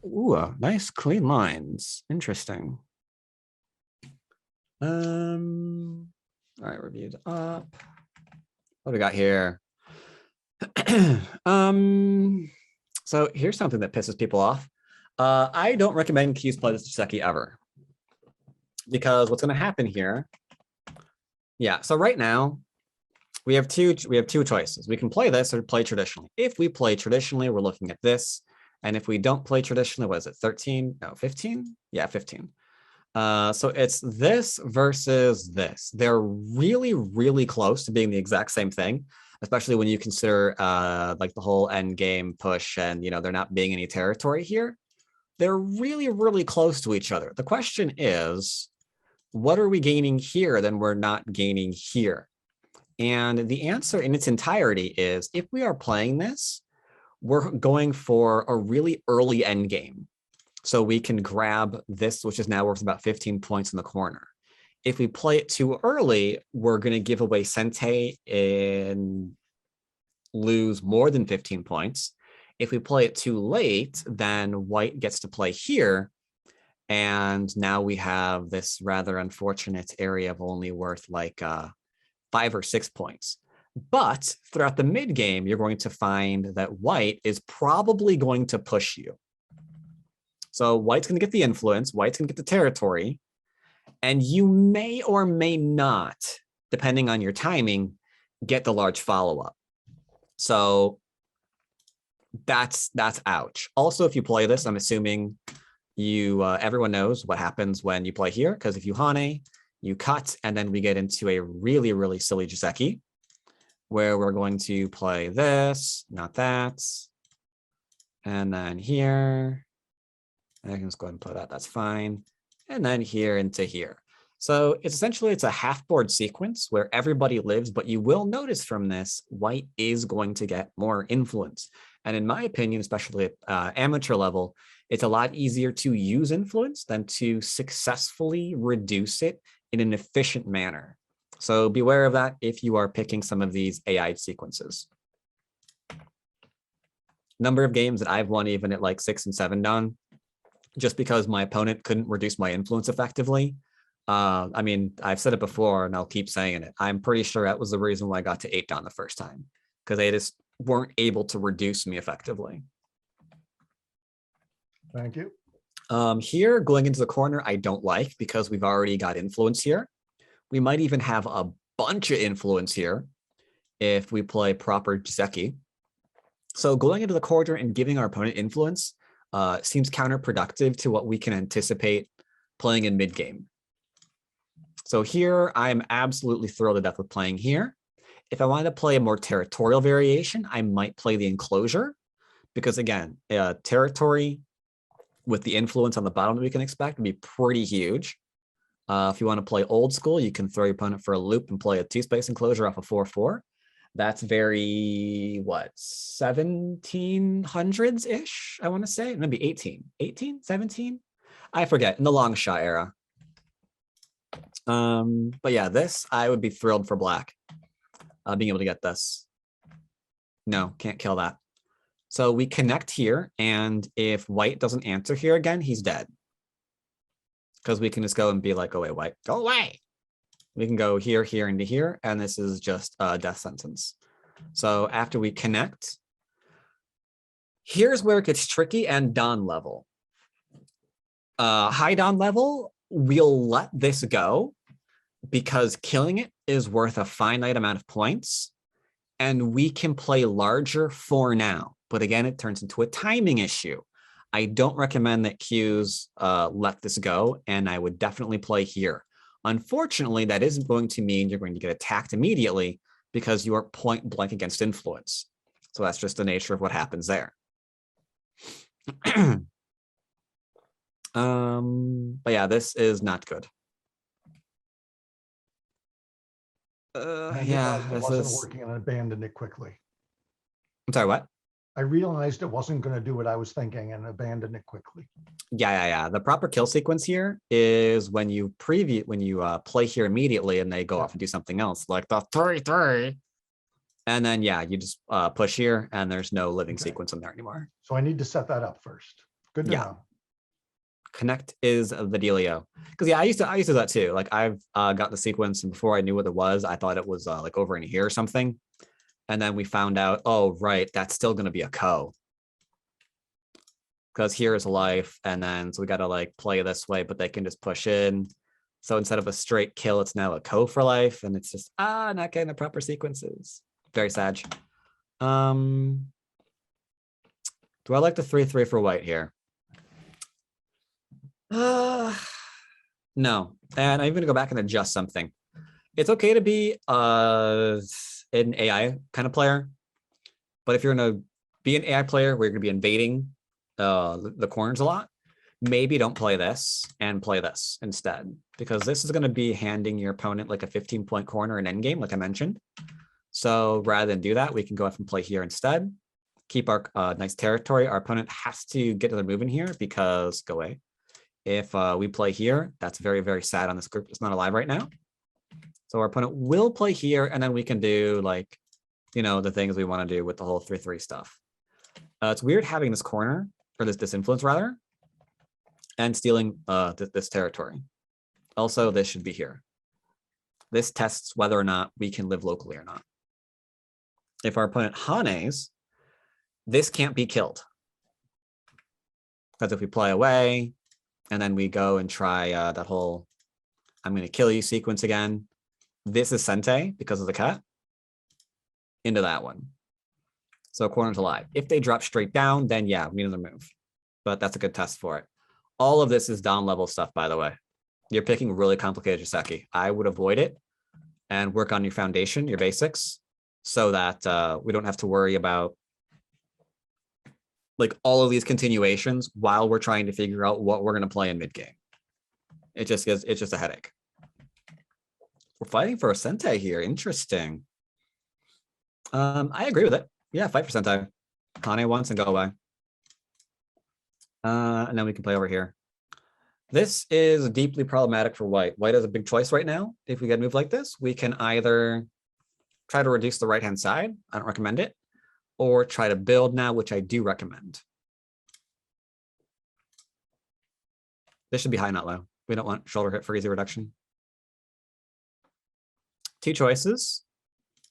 Ooh, nice clean lines. Interesting. All right, reviewed up. What do we got here? So here's something that pisses people off. I don't recommend Q's play this Jiseki ever. Because what's going to happen here? Yeah, so right now we have two choices. We can play this or play traditionally. If we play traditionally, we're looking at this. And if we don't play traditionally, what is it? 13? No, 15? Yeah, 15. So it's this versus this. They're really, really close to being the exact same thing, especially when you consider like the whole end game push and, you know, there not being any territory here. They're really, really close to each other. The question is, what are we gaining here than we're not gaining here? And the answer in its entirety is, if we are playing this, we're going for a really early end game. So we can grab this, which is now worth about 15 points in the corner. If we play it too early, we're going to give away Sente and lose more than 15 points. If we play it too late, then white gets to play here. And now we have this rather unfortunate area of only worth like 5 or 6 points. But throughout the mid game, you're going to find that white is probably going to push you. So white's going to get the influence, white's going to get the territory, and you may or may not, depending on your timing, get the large follow-up. So that's ouch. Also, if you play this, I'm assuming you everyone knows what happens when you play here, because if you Hane, you cut, and then we get into a really, really silly Jiseki, where we're going to play this, not that, and then here. I can just go ahead and play that. That's fine. And then here into here. So it's essentially a half board sequence where everybody lives, but you will notice from this, white is going to get more influence. And in my opinion, especially at amateur level, it's a lot easier to use influence than to successfully reduce it in an efficient manner. So beware of that if you are picking some of these AI sequences. Number of games that I've won even at like 6 and 7 done, just because my opponent couldn't reduce my influence effectively. I mean, I've said it before and I'll keep saying it. I'm pretty sure that was the reason why I got to 8 down the first time, because they just weren't able to reduce me effectively. Thank you. Here, going into the corner, I don't like because we've already got influence here. We might even have a bunch of influence here if we play proper Jiseki. So going into the corner and giving our opponent influence seems counterproductive to what we can anticipate playing in mid-game. So here, I'm absolutely thrilled to death with playing here. If I wanted to play a more territorial variation, I might play the enclosure, because again, territory with the influence on the bottom that we can expect would be pretty huge. If you want to play old school, you can throw your opponent for a loop and play a 2-space enclosure off a 4-4. That's very, what, 1700s-ish, I want to say. Maybe 18, 17? I forget, in the long shot era. But yeah, this, I would be thrilled for black, being able to get this. No, can't kill that. So we connect here, and if white doesn't answer here again, he's dead. Because we can just go and be like, go away, white, go away. We can go here, here, into here, and this is just a death sentence. So after we connect, here's where it gets tricky and Dawn level. High Dawn level, we'll let this go because killing it is worth a finite amount of points, and we can play larger for now. But again, it turns into a timing issue. I don't recommend that Qs let this go, and I would definitely play here. Unfortunately, that isn't going to mean you're going to get attacked immediately because you are point blank against influence. So that's just the nature of what happens there. But yeah, this is not good. Yeah, it wasn't working and abandoned it quickly. I'm sorry, what? I realized it wasn't going to do what I was thinking and abandoned it quickly. Yeah. The proper kill sequence here is when you play here immediately and they go off and do something else, like the 3-3. And then, yeah, you just push here and there's no living sequence in there anymore. So I need to set that up first. Good to Yeah. know. Connect is the dealio. Because yeah, I used to do that too. Like I've got the sequence, and before I knew what it was, I thought it was like over in here or something. And then we found out, oh right, that's still going to be a co. Because here is a life, and then so we got to like play this way, but they can just push in. So instead of a straight kill, it's now a co for life, and it's just not getting the proper sequences. Very sad. Do I like the 3/3 for white here? No. And I'm gonna go back and adjust something. It's okay to be an AI kind of player, but if you're gonna be an AI player where you're gonna be invading the corners a lot, maybe don't play this and play this instead, because this is going to be handing your opponent like a 15-point corner in endgame, like I mentioned. So rather than do that, we can go off and play here instead. Keep our nice territory. Our opponent has to get their move in here because go away. If we play here, that's very, very sad on this group. It's not alive right now. So our opponent will play here, and then we can do like, you know, the things we want to do with the whole 3/3 stuff. It's weird having this corner, or this influence rather, and stealing this territory. Also, this should be here. This tests whether or not we can live locally or not. If our opponent Hanes, this can't be killed. Because if we play away, and then we go and try that whole I'm going to kill you sequence again, this is Sente because of the cut into that one. So corner's alive. If they drop straight down, then yeah, we need another move. But that's a good test for it. All of this is down level stuff, by the way. You're picking really complicated Joseki. I would avoid it and work on your foundation, your basics, so that we don't have to worry about like all of these continuations while we're trying to figure out what we're going to play in mid game. It's just a headache. We're fighting for a Sente here. Interesting. I agree with it. Yeah, fight for Sentai. Kane once and go away. And then we can play over here. This is deeply problematic for white. White has a big choice right now. If we get a move like this, we can either try to reduce the right-hand side. I don't recommend it. Or try to build now, which I do recommend. This should be high, not low. We don't want shoulder hit for easy reduction. Two choices.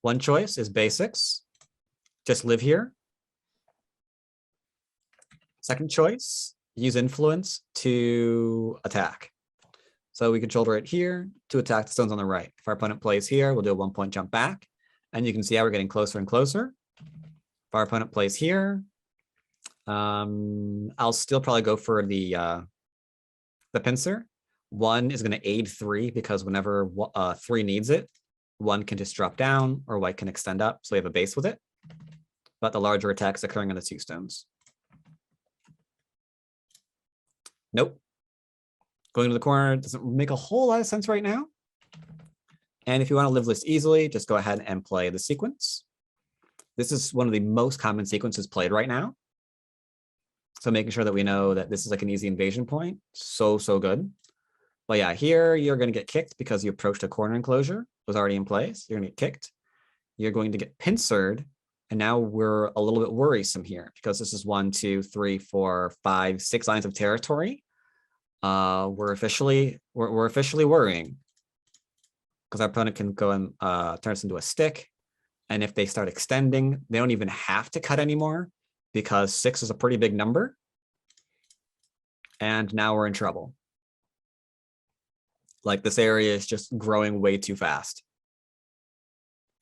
One choice is basics. Just live here. Second choice, use influence to attack. So we can shoulder it here to attack the stones on the right. If our opponent plays here, we'll do a 1-point jump back. And you can see how we're getting closer and closer. If our opponent plays here, I'll still probably go for the pincer. 1 is going to aid 3 because whenever 3 needs it, 1 can just drop down or white can extend up. So we have a base with it. But the larger attack is occurring on the 2 stones. Nope. Going to the corner doesn't make a whole lot of sense right now. And if you want to live this easily, just go ahead and play the sequence. This is one of the most common sequences played right now. So making sure that we know that this is like an easy invasion point. So good. But yeah, here you're going to get kicked because you approached a corner enclosure. It was already in place. You're going to get kicked. You're going to get pincered. And now we're a little bit worrisome here because this is 1, 2, 3, 4, 5, 6 lines of territory. We're officially worrying because our opponent can go and turn us into a stick. And if they start extending, they don't even have to cut anymore because 6 is a pretty big number. And now we're in trouble. Like this area is just growing way too fast.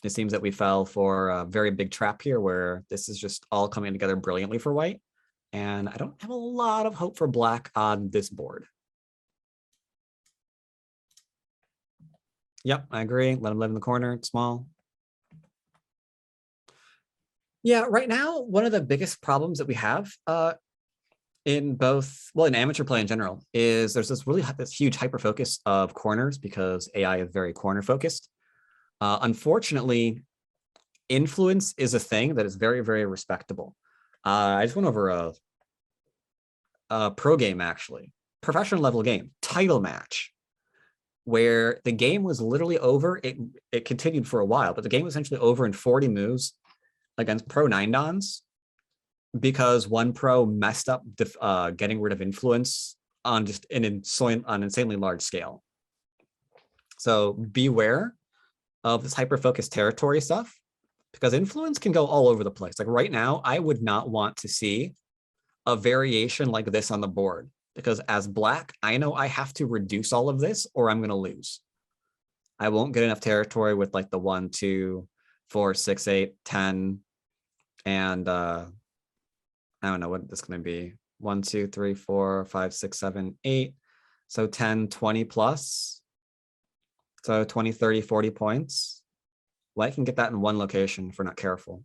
It seems that we fell for a very big trap here where this is just all coming together brilliantly for white. And I don't have a lot of hope for black on this board. Yep, I agree. Let him live in the corner. It's small. Yeah, right now, one of the biggest problems that we have in both, well, in amateur play in general, is there's this huge hyper focus of corners because AI is very corner focused. Unfortunately, influence is a thing that is very, very respectable. I just went over a pro game, actually, professional level game, title match, where the game was literally over. It continued for a while, but the game was essentially over in 40 moves against pro 9-dans. because one pro messed up getting rid of influence on just an insanely large scale. So beware of this hyper-focused territory stuff, because influence can go all over the place. Like right now, I would not want to see a variation like this on the board, because as black, I know I have to reduce all of this or I'm going to lose. I won't get enough territory with like the 1, 2, 4, 6, 8, 10, and I don't know what this is going to be. 1, 2, 3, 4, 5, 6, 7, 8. So 10, 20 plus. So 20, 30, 40 points. Well, I can get that in one location if we're not careful.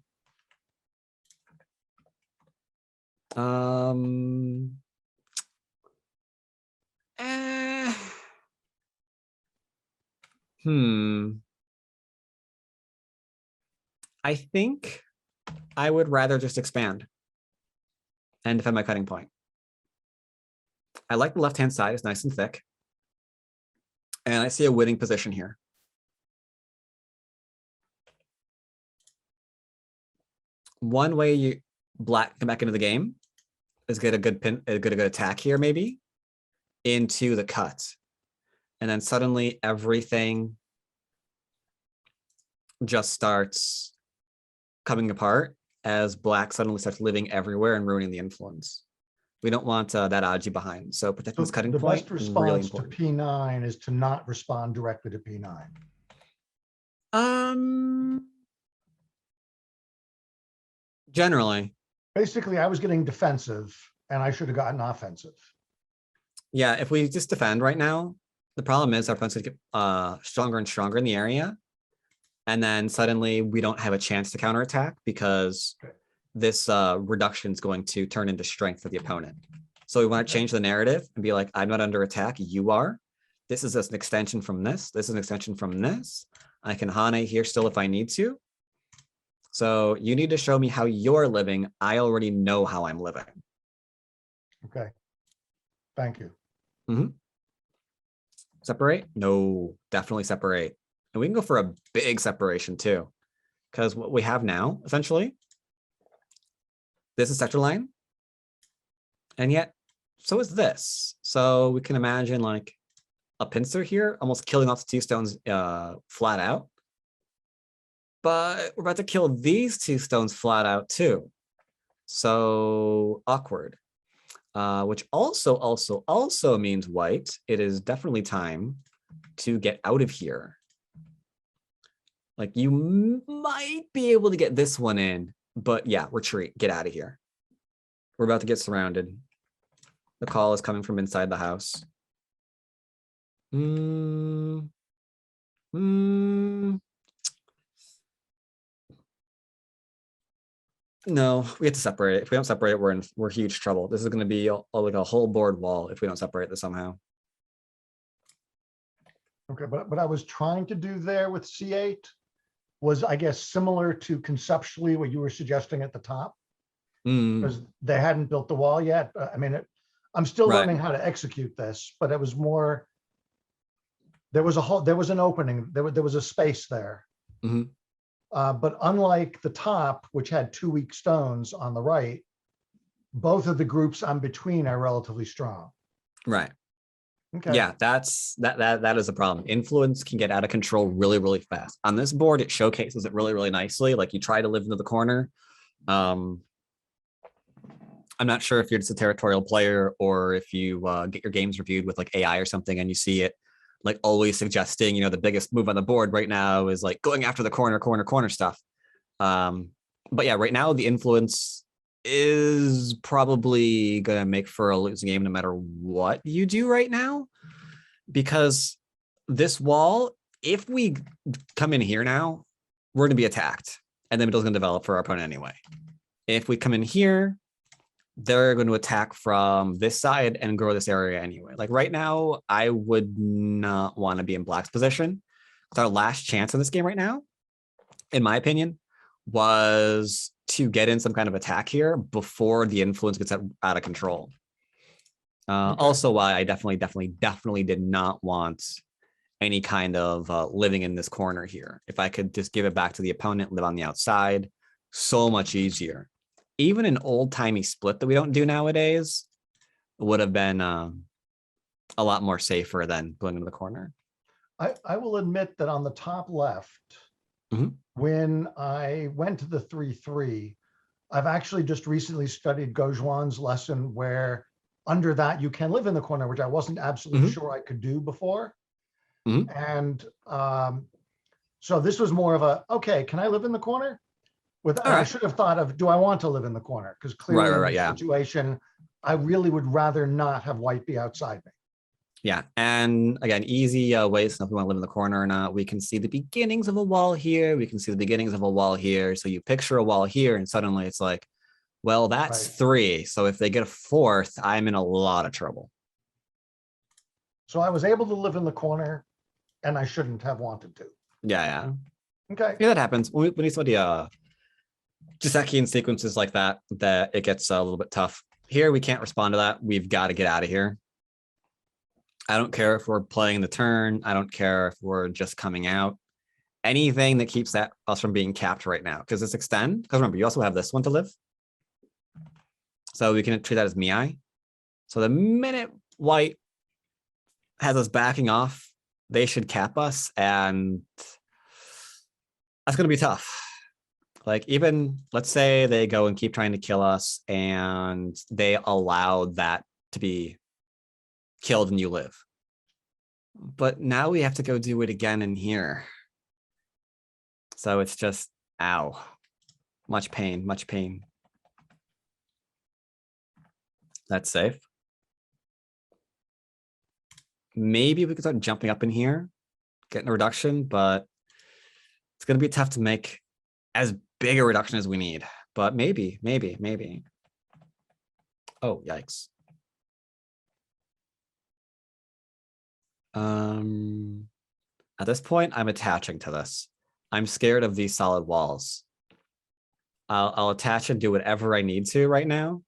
I think I would rather just expand and defend my cutting point. I like the left-hand side, it's nice and thick. And I see a winning position here. One way black come back into the game is get a good attack here, maybe into the cut, and then suddenly everything just starts coming apart as black suddenly starts living everywhere and ruining the influence. We don't want that Aji behind. So protecting this cutting point. The best response to P9 is to not respond directly to P9. Generally. Basically, I was getting defensive and I should have gotten offensive. Yeah, if we just defend right now, the problem is our opponents get stronger and stronger in the area. And then suddenly we don't have a chance to counterattack because this reduction is going to turn into strength for the opponent. So we want to change the narrative and be like, I'm not under attack, you are. This is just an extension from this. This is an extension from this. I can Hane here still if I need to. So you need to show me how you're living. I already know how I'm living. Okay. Thank you. Mm-hmm. Separate? No, definitely separate. And we can go for a big separation too. Because what we have now, essentially, this is sector line. And yet, so is this. So we can imagine like a pincer here, almost killing off the 2 stones flat out. But we're about to kill these 2 stones flat out too. So awkward. Which also means white. It is definitely time to get out of here. Like you might be able to get this one in, but yeah, retreat, get out of here. We're about to get surrounded. The call is coming from inside the house. No, we have to separate it. If we don't separate it, we're huge trouble. This is going to be like a whole board wall if we don't separate this somehow. Okay, but I was trying to do there with C8 was, I guess, similar to conceptually what you were suggesting at the top, because they hadn't built the wall yet. I mean, I'm still learning how to execute this, but it was more. There was an opening. There was a space there. But unlike the top, which had 2 weak stones on the right, both of the groups I'm between are relatively strong. Right. Okay. Yeah, that is a problem. Influence can get out of control really, really fast. On this board, it showcases it really, really nicely. Like you try to live into the corner. I'm not sure if you're just a territorial player or if you get your games reviewed with like AI or something and you see it like always suggesting, you know, the biggest move on the board right now is like going after the corner stuff. But yeah, right now the influence is probably going to make for a losing game no matter what you do right now, because this wall, if we come in here now, we're going to be attacked and the middle's going to develop for our opponent anyway. If we come in here, they're going to attack from this side and grow this area anyway. Like right now, I would not want to be in black's position. Our last chance in this game right now, in my opinion, was to get in some kind of attack here before the influence gets out of control. Also, why I definitely did not want any kind of living in this corner here. If I could just give it back to the opponent, live on the outside, so much easier. even an old timey split that we don't do nowadays would have been a lot more safer than going into the corner. I will admit that on the top left, Mhm. when I went to the 3-3, I've actually just recently studied Gozhuan's lesson where under that you can live in the corner, which I wasn't absolutely Mhm. sure I could do before. Mhm. And so this was more of a, okay, can I live in the corner? And All I right. should have thought of, do I want to live in the corner? Because Right, clearly right, in right. this Yeah. situation, I really would rather not have white be outside me. Yeah. And again, easy ways to know if we want to live in the corner or not. We can see the beginnings of a wall here. We can see the beginnings of a wall here. So you picture a wall here, and suddenly it's like, well, that's Right. 3. So if they get a 4th, I'm in a lot of trouble. So I was able to live in the corner and I shouldn't have wanted to. Yeah, yeah. Okay. Yeah, that happens. When you study Gisekian sequences like that, that it gets a little bit tough. Here, we can't respond to that. We've got to get out of here. I don't care if we're playing the turn. I don't care if we're just coming out. Anything that keeps us from being capped right now. Because this extend, because remember, you also have this one to live. So we can treat that as Miai. So the minute white has us backing off, they should cap us. And that's going to be tough. Like, even let's say they go and keep trying to kill us and they allow that to be killed and you live. But now we have to go do it again in here. So it's just, ow. Much pain, much pain. That's safe. Maybe we could start jumping up in here, getting a reduction, but it's going to be tough to make as big a reduction as we need. But maybe. Oh, yikes. At this point, I'm attaching to this. I'm scared of these solid walls. I'll attach and do whatever I need to right now.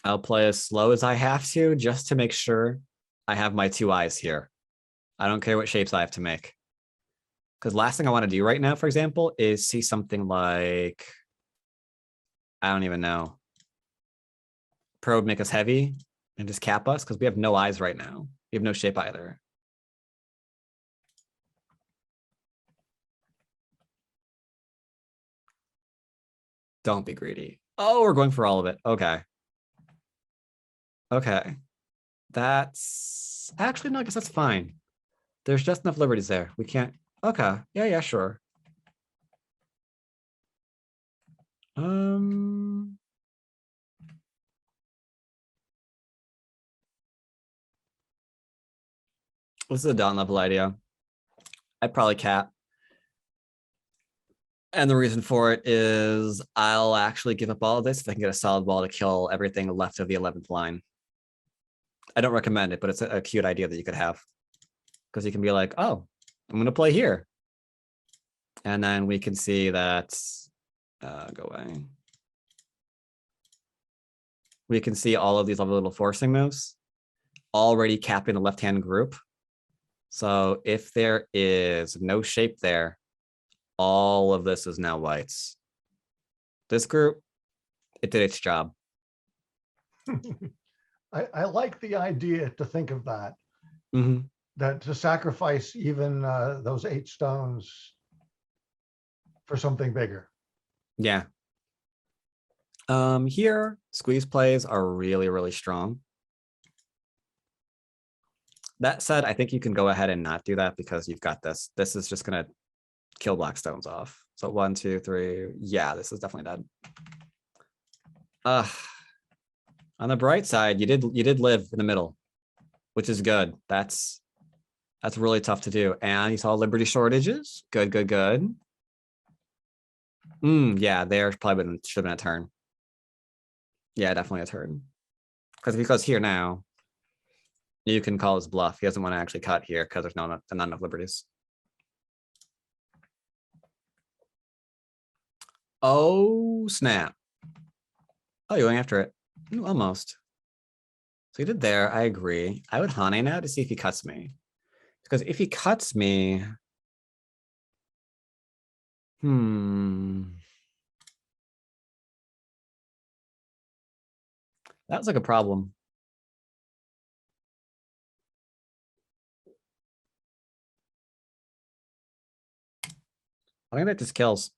I'll play as slow as I have to just to make sure I have my 2 eyes here. I don't care what shapes I have to make. Because last thing I want to do right now, for example, is see something like, I don't even know, probe make us heavy and just cap us because we have no eyes right now. We have no shape either. Don't be greedy. Oh, we're going for all of it. Okay. Okay. That's actually, no, I guess that's fine. There's just enough liberties there. We can't. Okay. Yeah, sure. This is a down level idea. I'd probably cap. And the reason for it is I'll actually give up all of this if I can get a solid wall to kill everything left of the 11th line. I don't recommend it, but it's a cute idea that you could have. Because you can be like, oh, I'm going to play here. And then we can see that, go away. We can see all of these little forcing moves already capping the left-hand group. So if there is no shape there, all of this is now whites. This group, it did its job. I like the idea to think of that, Mm-hmm. that to sacrifice even those 8 stones for something bigger. Yeah. Here, squeeze plays are really, really strong. That said, I think you can go ahead and not do that because you've got this. This is just going to kill black stones off. So 1, 2, 3. Yeah, this is definitely dead. On the bright side, you did live in the middle, which is good. That's really tough to do. And you saw liberty shortages. Good. Yeah, there probably should have been a turn. Yeah, definitely a turn. Because here now, you can call his bluff. He doesn't want to actually cut here because there's not enough liberties. Oh, snap. Oh, you're going after it. Ooh, almost. So he did there. I agree. I would Hane now to see if he cuts me. Because if he cuts me... That was like a problem. I think that just kills.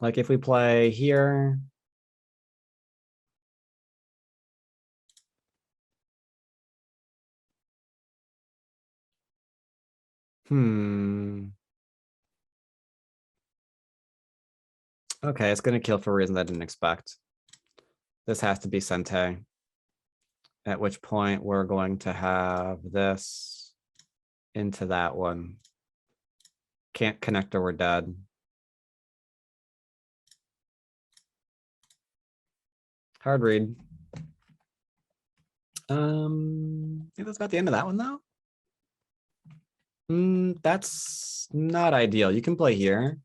Like if we play here. Okay, it's gonna kill for a reason I didn't expect. This has to be Sente. At which point we're going to have this into that one. Can't connect or we're dead. Hard read. I think that's about the end of that one though. That's not ideal. You can play here.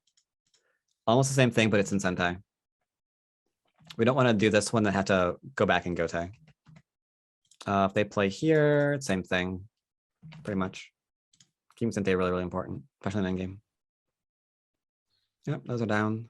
Almost the same thing, but it's in Sentai. We don't want to do this one that have to go back in Gote. If they play here, same thing, pretty much. Keeping Sentai really, really important, especially in endgame. Yep, those are down.